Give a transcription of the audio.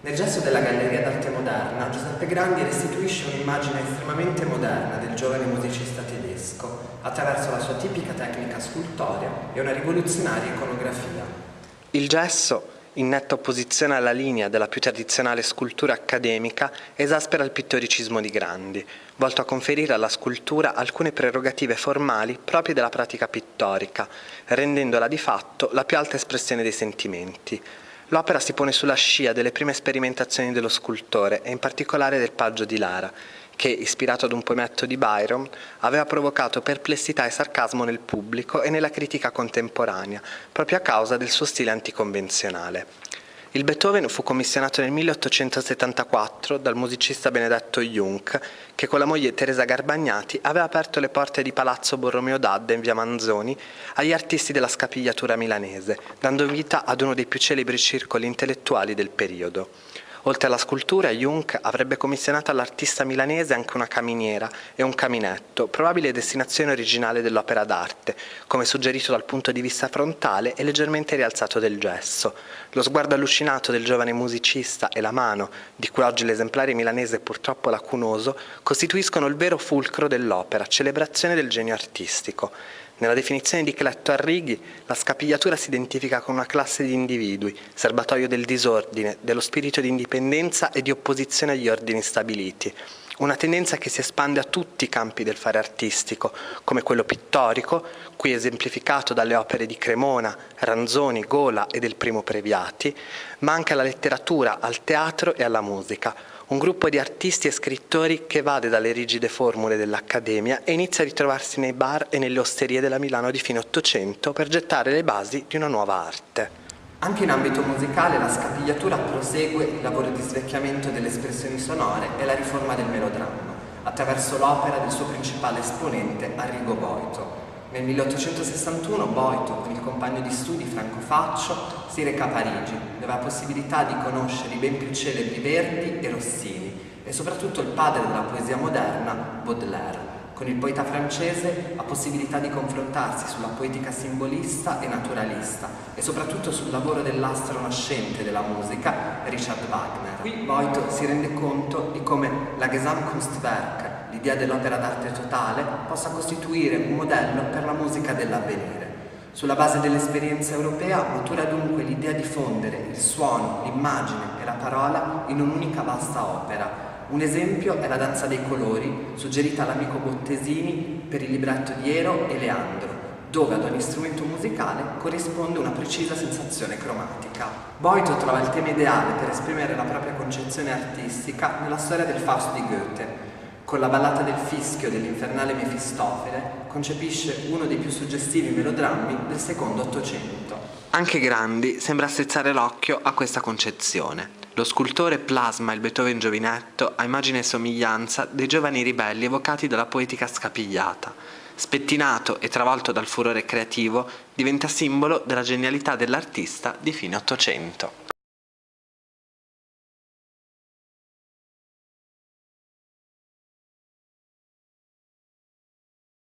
Nel gesto della Galleria d'Arte Moderna, Giuseppe Grandi restituisce un'immagine estremamente moderna del giovane musicista tedesco, attraverso la sua tipica tecnica scultorea e una rivoluzionaria iconografia. Il gesso, in netta opposizione alla linea della più tradizionale scultura accademica, esaspera il pittoricismo di Grandi, volto a conferire alla scultura alcune prerogative formali proprie della pratica pittorica, rendendola di fatto la più alta espressione dei sentimenti. L'opera si pone sulla scia delle prime sperimentazioni dello scultore e in particolare del Paggio di Lara, che, ispirato ad un poemetto di Byron, aveva provocato perplessità e sarcasmo nel pubblico e nella critica contemporanea, proprio a causa del suo stile anticonvenzionale. Il Beethoven fu commissionato nel 1874 dal musicista Benedetto Jung, che con la moglie Teresa Garbagnati aveva aperto le porte di Palazzo Borromeo d'Adda in via Manzoni agli artisti della scapigliatura milanese, dando vita ad uno dei più celebri circoli intellettuali del periodo. Oltre alla scultura, Jung avrebbe commissionato all'artista milanese anche una caminiera e un caminetto, probabile destinazione originale dell'opera d'arte, come suggerito dal punto di vista frontale e leggermente rialzato del gesso. Lo sguardo allucinato del giovane musicista e la mano, di cui oggi l'esemplare milanese è purtroppo lacunoso, costituiscono il vero fulcro dell'opera, celebrazione del genio artistico. Nella definizione di Cletto Arrighi, la scapigliatura si identifica con una classe di individui, serbatoio del disordine, dello spirito di indipendenza e di opposizione agli ordini stabiliti. Una tendenza che si espande a tutti i campi del fare artistico, come quello pittorico, qui esemplificato dalle opere di Cremona, Ranzoni, Gola e del Primo Previati, ma anche alla letteratura, al teatro e alla musica. Un gruppo di artisti e scrittori che evade dalle rigide formule dell'Accademia e inizia a ritrovarsi nei bar e nelle osterie della Milano di fine Ottocento per gettare le basi di una nuova arte. Anche in ambito musicale la scapigliatura prosegue il lavoro di svecchiamento delle espressioni sonore e la riforma del melodramma, attraverso l'opera del suo principale esponente Arrigo Boito. Nel 1861 Boito, con il compagno di studi Franco Faccio, si reca a Parigi, dove ha possibilità di conoscere i ben più celebri Verdi e Rossini, e soprattutto il padre della poesia moderna, Baudelaire. Con il poeta francese ha possibilità di confrontarsi sulla poetica simbolista e naturalista e soprattutto sul lavoro dell'astro nascente della musica, Richard Wagner. Qui Boito si rende conto di come la Gesamtkunstwerk, l'idea dell'opera d'arte totale, possa costituire un modello per la musica dell'avvenire. Sulla base dell'esperienza europea matura dunque l'idea di fondere il suono, l'immagine e la parola in un'unica vasta opera. Un esempio è la danza dei colori, suggerita all'amico Bottesini per il libretto di Ero e Leandro, dove ad ogni strumento musicale corrisponde una precisa sensazione cromatica. Boito trova il tema ideale per esprimere la propria concezione artistica nella storia del Faust di Goethe. Con la ballata del fischio dell'infernale Mefistofele concepisce uno dei più suggestivi melodrammi del secondo Ottocento. Anche Grandi sembra strizzare l'occhio a questa concezione. Lo scultore plasma il Beethoven giovinetto a immagine e somiglianza dei giovani ribelli evocati dalla poetica scapigliata. Spettinato e travolto dal furore creativo, diventa simbolo della genialità dell'artista di fine Ottocento.